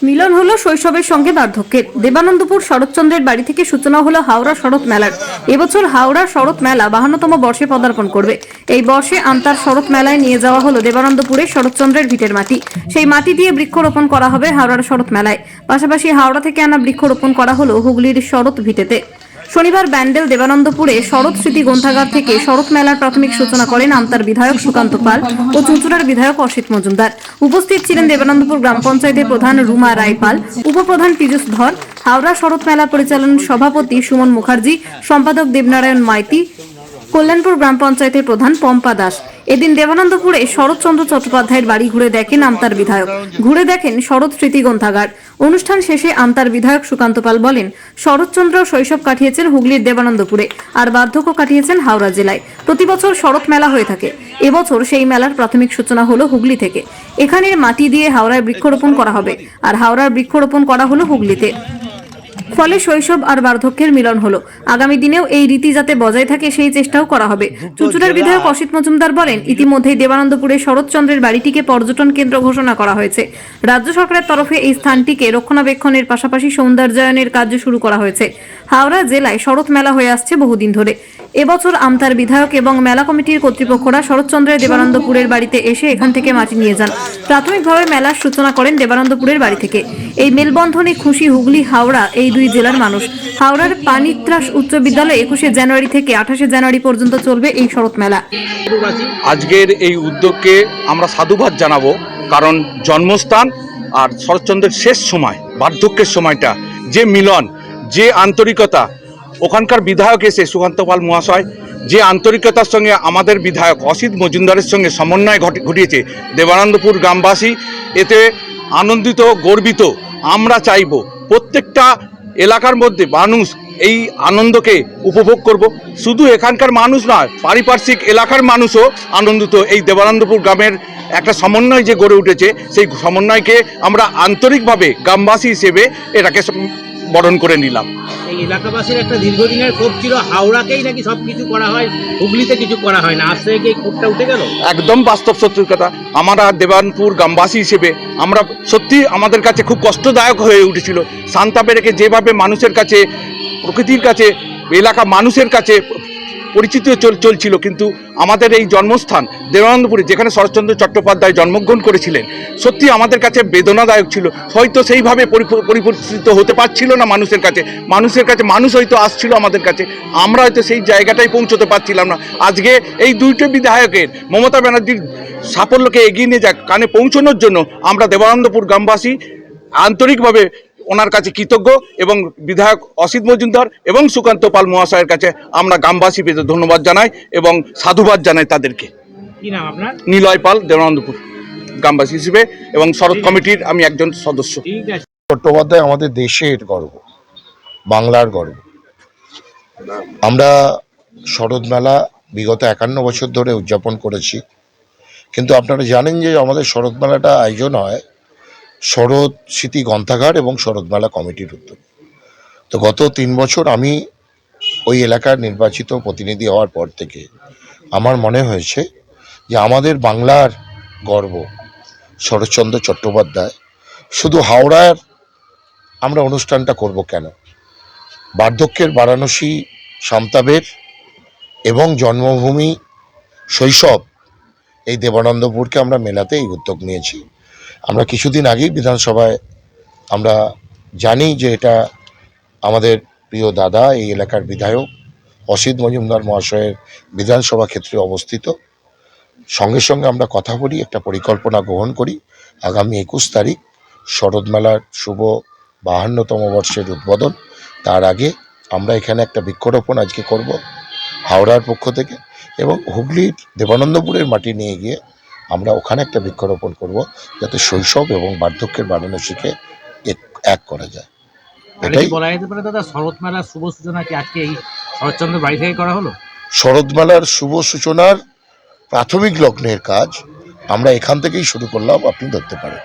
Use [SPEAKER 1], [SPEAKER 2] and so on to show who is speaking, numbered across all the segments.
[SPEAKER 1] মিলন হলো শৈশবের সঙ্গে বার্ধক্যের। দেবানন্দপুর শরৎচন্দ্রের বাড়ি থেকে সূচনা হলো হাওড়া শরৎ মেলার। এবছর হাওড়া শরৎ মেলা 52তম বর্ষে পদার্পণ করবে। এই বর্ষে আন্তার শরৎ মেলায় নিয়ে যাওয়া হলো দেবানন্দপুরের শরৎচন্দ্রের ভিটের মাটি। সেই মাটি দিয়ে বৃক্ষরোপণ করা হবে হাওড়ার শরৎ মেলায়। পাশাপাশি হাওড়া থেকে আনা বৃক্ষরোপণ করা হলো হুগলির শরৎ ভিটেতে। শনিবার ব্যান্ডেল দেবানন্দপুরে শরৎ স্মৃতি গ্রন্থাগার থেকে শরৎ মেলার প্রাথমিক সূচনা করেন আমতার বিধায়ক সুকান্ত পাল ও চুঁচুড়ার বিধায়ক অসিত মজুমদার। উপস্থিত ছিলেন দেবানন্দপুর গ্রাম পঞ্চায়েতের প্রধান রুমা রায় পাল, উপপ্রধান পীযূষ ধর, হাওড়া শরৎ মেলা পরিচালন সভাপতি সুমন মুখার্জি, সম্পাদক দেবনারায়ণ মাইতি, কল্যাণপুর গ্রাম পঞ্চায়েতের প্রধান পম্পা দাস। এদিন দেবানন্দপুরে শরৎচন্দ্র চট্টোপাধ্যায়ের বাড়ি ঘুরে দেখেন আমতার বিধায়ক, ঘুরে দেখেন শরৎ স্মৃতি গ্রন্থাগার। অনুষ্ঠান শেষে আমতার বিধায়ক সুকান্ত পাল বলেন, শরৎচন্দ্র শৈশব কাটিয়েছেন হুগলির দেবানন্দপুরে আর বার্ধক্য কাটিয়েছেন হাওড়া জেলায়। প্রতি বছর শরৎ মেলা হয়ে থাকে। এবছর সেই মেলার প্রাথমিক সূচনা হলো হুগলি থেকে। এখানের মাটি দিয়ে হাওড়ায় বৃক্ষরোপণ করা হবে, আর হাওড়ার বৃক্ষরোপণ করা হলো হুগলিতে। ফলে শৈশব আর বার্ধক্যের মিলন হলো। আগামী দিনেও এই রীতি যাতে বজায় থাকে সেই চেষ্টাও করা হবে। চুঁচুড়ার বিধায়ক অসিত মজুমদার বলেন, ইতিমধ্যেই দেবানন্দপুরে শরৎচন্দ্রের বাড়িটিকে পর্যটন কেন্দ্র ঘোষণা করা হয়েছে। রাজ্য সরকারের তরফে এই স্থানটিকে রক্ষণাবেক্ষণের পাশাপাশি সৌন্দর্যায়নের কাজ শুরু করা হয়েছে। হাওড়া জেলায় শরৎ মেলা হয়ে আসছে বহুদিন ধরে। এবছর আমতার বিধায়ক এবং মেলা কমিটির কর্তৃপক্ষরা শরৎচন্দ্রের দেবানন্দপুরের বাড়িতে এসে এখান থেকে মাটি নিয়ে যান। প্রাথমিকভাবে মেলার সূচনা করেন দেবানন্দপুরের বাড়ি থেকে। এই মেলবন্ধনে খুশি হুগলি হাওড়া এই দুই জেলার মানুষ। হাওড়ার পানিত্রাস উচ্চ বিদ্যালয়ে 21শে জানুয়ারি থেকে 28শে জানুয়ারি পর্যন্ত চলবে এই শরৎ মেলা।
[SPEAKER 2] আজকের এই উদ্যোগকে আমরা সাধুবাদ জানাবো, কারণ জন্মস্থান আর শরৎচন্দ্রের শেষ সময়, বার্ধক্যের সময়টা, যে মিলন, যে আন্তরিকতা, ওখানকার বিধায়ক এসে সুকান্ত পাল মহাশয় যে আন্তরিকতার সঙ্গে আমাদের বিধায়ক অসিত মজুমদারের সঙ্গে সমন্বয় ঘটিয়েছে দেবানন্দপুর গ্রামবাসী এতে আনন্দিত, গর্বিত। আমরা চাইব প্রত্যেকটা এলাকার মধ্যে মানুষ এই আনন্দকে উপভোগ করব। শুধু এখানকার মানুষ নয়, পারিপার্শ্বিক এলাকার মানুষও আনন্দিত। এই দেবানন্দপুর গ্রামের একটা সমন্বয় যে গড়ে উঠেছে, সেই সমন্বয়কে আমরা আন্তরিকভাবে গ্রামবাসী হিসেবে এটাকে বরণ করে নিলাম।
[SPEAKER 3] এই এলাকাবাসীর একটা দীর্ঘদিনের ক্ষোভ ছিল, হাওড়াকেই নাকি সবকিছু করা হয়, হুগলিতে কিছু করা হয় না। আজ থেকে এই ক্ষোভটা উঠে গেল।
[SPEAKER 2] একদম বাস্তব সত্যি কথা। আমরা দেবানন্দপুর গ্রামবাসী হিসেবে আমরা সত্যি আমাদের কাছে খুব কষ্টদায়ক হয়ে উঠেছিল। শান্তাপেরেকে যেভাবে মানুষের কাছে, প্রকৃতির কাছে, এলাকা মানুষের কাছে পরিচিত চলছিল, কিন্তু আমাদের এই জন্মস্থান দেবানন্দপুরে, যেখানে শরৎচন্দ্র চট্টোপাধ্যায় জন্মগ্রহণ করেছিলেন, সত্যি আমাদের কাছে বেদনাদায়ক ছিল। হয়তো সেইভাবে পরিপুষ্টিত হতে পারছিল না মানুষের কাছে। মানুষ হয়তো আসছিল আমাদের কাছে, আমরা হয়তো সেই জায়গাটাই পৌঁছতে পারছিলাম না। আজকে এই দুইটো বিধায়কের, মমতা ব্যানার্জির সাফল্যকে এগিয়ে নিয়ে যাক কানে পৌঁছানোর জন্য আমরা দেবানন্দপুর গ্রামবাসী আন্তরিকভাবে ওনার কাছে কৃতজ্ঞ, এবং বিধায়ক অসিত মজুমদার এবং সুকান্ত পাল মহাশয়ের কাছে আমরা গ্রামবাসী পেতে ধন্যবাদ জানাই এবং সাধুবাদ জানাই তাদেরকে।
[SPEAKER 3] কি নাম আপনার?
[SPEAKER 2] নিলয় পাল, দেবানন্দপুর গ্রামবাসী হিসেবে এবং শরৎ কমিটির আমি একজন সদস্য।
[SPEAKER 4] চট্টোপাধ্যায় আমাদের দেশের গর্ব, বাংলার গর্ব। আমরা শরৎ মেলা বিগত 51 বছর ধরে উদযাপন করেছি, কিন্তু আপনারা জানেন যে আমাদের শরৎ মেলাটা আয়োজন হয় শরৎ স্মৃতি গ্রন্থাগার এবং শরৎ মেলা কমিটির উদ্যোগ। তো গত 3 বছর আমি ওই এলাকার নির্বাচিত প্রতিনিধি হওয়ার পর থেকে আমার মনে হয়েছে যে আমাদের বাংলার গর্ব শরৎচন্দ্র চট্টোপাধ্যায়, শুধু হাওড়ার আমরা অনুষ্ঠানটা করব কেন, বার্ধক্যের বারাণসী শান্তাবের এবং জন্মভূমি শৈশব এই দেবানন্দপুরকে আমরা মেলাতে এই উদ্যোগ নিয়েছি। আমরা কিছুদিন আগেই বিধানসভায় আমরা জানি যে এটা আমাদের প্রিয় দাদা, এই এলাকার বিধায়ক অসিত মজুমদার মহাশয়ের বিধানসভা ক্ষেত্রে অবস্থিত। সঙ্গে সঙ্গে আমরা কথা বলি, একটা পরিকল্পনা গ্রহণ করি। আগামী 21 তারিখ শরৎ মেলার শুভ 52তম বর্ষের উদ্বোধন। তার আগে আমরা এখানে একটা বৃক্ষরোপণ আজকে করব হাওড়ার পক্ষ থেকে, এবং হুগলির দেবানন্দপুরের মাটি নিয়ে গিয়ে আমরা ওখানে একটা বৃক্ষরোপণ করব, যাতে শৈশব এবং বার্ধক্যের বারাণসীকে এক করা যায়।
[SPEAKER 3] এটাই বলা যেতে পারে দাদা, শরৎ মেলার শুভ সূচনা কি আজকে এই শরৎচন্দ্র বাড়ি থেকে করা হলো?
[SPEAKER 4] শরৎ মেলার শুভ সূচনার প্রাথমিক লগ্নের কাজ আমরা এখান থেকেই শুরু করলাম, আপনি ধরতে পারেন।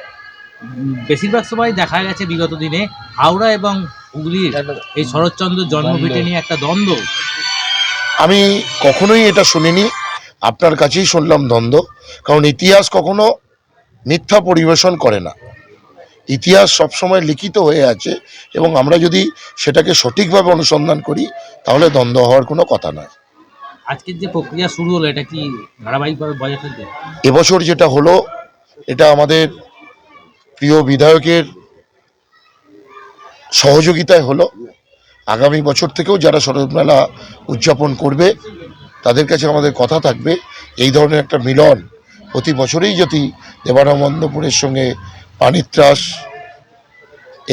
[SPEAKER 3] বেশিরভাগ সময় দেখা গেছে বিগত দিনে হাওড়া এবং হুগলির এই শরৎচন্দ্র জন্মভিটে নিয়ে একটা দ্বন্দ্ব।
[SPEAKER 4] আমি কখনোই এটা শুনিনি, আপনার কাছেই শুনলাম দ্বন্দ্ব। কারণ ইতিহাস কখনো মিথ্যা পরিবেশন করে না। ইতিহাস সবসময় লিখিত হয়ে আছে এবং আমরা যদি সেটাকে সঠিকভাবে অনুসন্ধান করি তাহলে দ্বন্দ্ব হওয়ার কোনো কথা নয়।
[SPEAKER 3] আজকের যে প্রক্রিয়া শুরু হলো এটা কি ধারাবাহিকভাবে বজায় থাকবে?
[SPEAKER 4] এবছর যেটা হলো এটা আমাদের প্রিয় বিধায়কের সহযোগিতায় হলো। আগামী বছর থেকেও যারা শরৎ মেলা উদযাপন করবে তাদের কাছে আমাদের কথা থাকবে এই ধরনের একটা মিলন প্রতি বছরেই যদি দেবানন্দপুরের সঙ্গে পানিত্রাস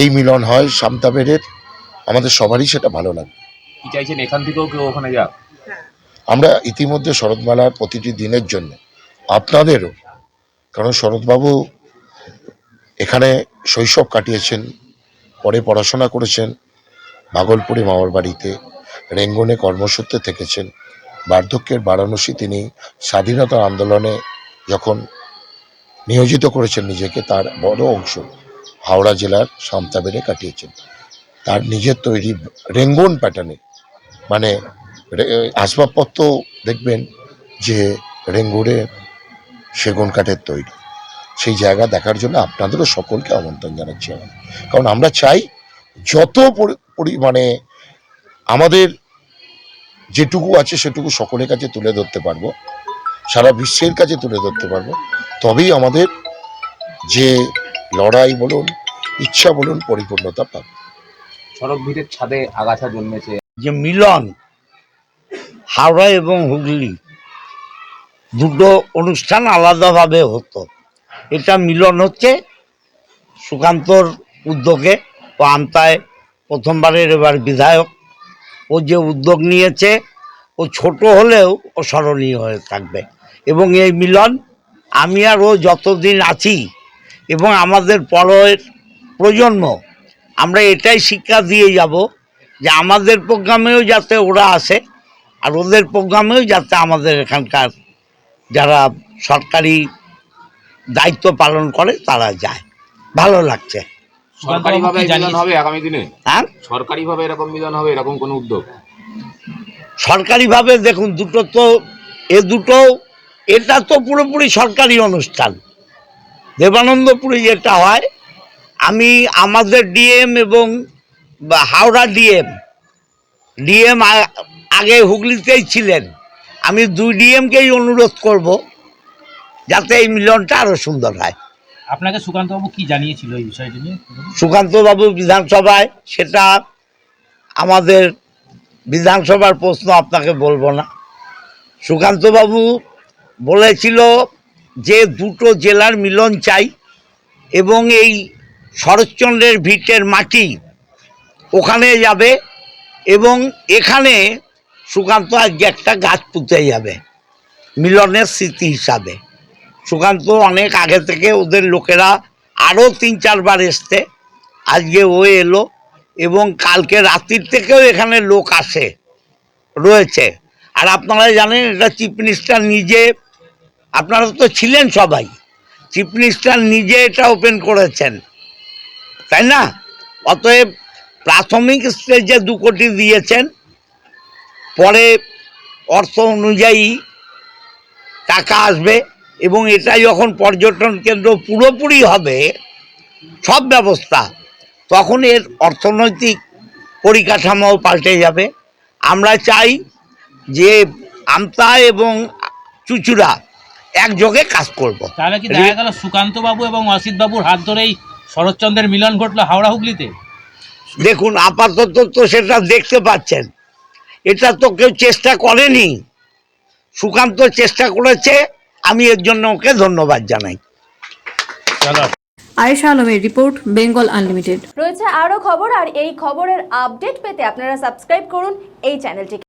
[SPEAKER 4] এই মিলন হয় সামতাবেড়ের, আমাদের সবারই সেটা ভালো লাগে।
[SPEAKER 5] কি চাইছেন এখান থেকেও কেউ ওখানে যাক?
[SPEAKER 4] আমরা ইতিমধ্যে শরৎ মেলার প্রতিটি দিনের জন্য আপনাদেরও, কারণ শরৎবাবু এখানে শৈশব কাটিয়েছেন, পরে পড়াশোনা করেছেন ভাগলপুরে মামার বাড়িতে, রেঙ্গনে কর্মসূত্রে থেকেছেন, বার্ধক্যের বারাণসী তিনি স্বাধীনতা আন্দোলনে যখন নিয়োজিত করেছেন নিজেকে তার বড় অংশ হাওড়া জেলার সামতাবেড়ে কাটিয়েছেন। তার নিজের তৈরি রেঙ্গন প্যাটার্নে মানে আসবাবপত্র দেখবেন যে রেঙ্গুনে সেগুন কাঠের তৈরি, সেই জায়গা দেখার জন্য আপনাদেরও সকলকে আমন্ত্রণ জানাচ্ছি আমি। কারণ আমরা চাই যত পরিমাণে আমাদের যেটুকু আছে সেটুকু সকলের কাছে তুলে ধরতে পারবো, সারা বিশ্বের কাছে তুলে ধরতে পারবো, তবেই আমাদের যে লড়াই বলুন ইচ্ছা বলুন পরিপূর্ণতা পাবে।
[SPEAKER 5] সড়ক ভিড়ের ছাদে আগাছা জন্মেছে।
[SPEAKER 6] যে মিলন হাওড়া এবং হুগলি দুটো অনুষ্ঠান আলাদাভাবে হতো, এটা মিলন হচ্ছে সুকান্তর উদ্যোগে। ও আমতায় প্রথমবারের এবার বিধায়ক, ও যে উদ্যোগ নিয়েছে ও ছোট হলেও ও স্মরণীয় হয়ে থাকবে। এবং এই মিলন আমি আর ও যতদিন আছি এবং আমাদের পরের প্রজন্ম আমরা এটাই শিক্ষা দিয়ে যাব যে আমাদের প্রোগ্রামেও যাতে ওরা আসে আর ওদের প্রোগ্রামেও যাতে আমাদের এখানকার যারা সরকারি দায়িত্ব পালন করে তারা যায়। ভালো লাগছে।
[SPEAKER 5] সরকারিভাবে মিলন হবে আগামী দিনে?
[SPEAKER 6] হ্যাঁ,
[SPEAKER 5] সরকারিভাবে এরকম মিলন হবে, এরকম কোনো উদ্যোগ?
[SPEAKER 6] সরকারিভাবে দেখুন দুটো তো এটা তো পুরোপুরি সরকারি অনুষ্ঠান। দেবানন্দপুরে যেটা হয়, আমি আমাদের ডিএম এবং হাওড়া ডিএম আগে হুগলিতেই ছিলেন, আমি 2 ডিএমকেই অনুরোধ করব যাতে এই মিলনটা আরও সুন্দর হয়।
[SPEAKER 3] আপনাকে সুকান্তবাবু কি জানিয়েছিল এই বিষয়টি নিয়ে?
[SPEAKER 6] সুকান্তবাবু বিধানসভায়, সেটা আমাদের বিধানসভার প্রশ্ন, আপনাকে বলবো না। সুকান্তবাবু বলেছিল যে দুটো জেলার মিলন চাই এবং এই শরৎচন্দ্রের ভিটের মাটি ওখানে যাবে এবং এখানে সুকান্ত আজকে একটা গাছ পুঁতে যাবে মিলনের স্মৃতি হিসাবে। সুকান্ত অনেক আগে থেকে ওদের লোকেরা আরও 3-4 বার এসছে, আজকে ও এলো এবং কালকে রাত্রির থেকেও এখানে লোক আসে রয়েছে। আর আপনারা জানেন এটা চিফ মিনিস্টার নিজে, আপনারা তো ছিলেন সবাই, চিফ মিনিস্টার নিজে এটা ওপেন করেছেন, তাই না? অতএব প্রাথমিক স্টেজে 2 কোটি দিয়েছেন, পরে অর্থ অনুযায়ী টাকা আসবে এবং এটা যখন পর্যটন কেন্দ্র পুরোপুরি হবে সব ব্যবস্থা, তখন এর অর্থনৈতিক পরিকাঠামোও পাল্টে যাবে। আমরা চাই যে আমতা এবং চুচুড়া একযোগে কাজ করব।
[SPEAKER 3] তাহলে কি দেখা গেল সুকান্তবাবু এবং অসিতবাবুর হাত ধরেই শরৎচন্দ্রের মিলন ঘটলো হাওড়া হুগলিতে?
[SPEAKER 6] দেখুন, আপাতত তো সেটা দেখতে পাচ্ছেন, এটা তো কেউ চেষ্টা করেনি, সুকান্ত চেষ্টা করেছে, আমি এর জন্য ওকে ধন্যবাদ জানাই।
[SPEAKER 1] আয়েশা আলমের রিপোর্ট, বেঙ্গল আনলিমিটেড।
[SPEAKER 7] রয়েছে আরো খবর, আর এই খবরের আপডেট পেতে আপনারা সাবস্ক্রাইব করুন এই চ্যানেলটিকে।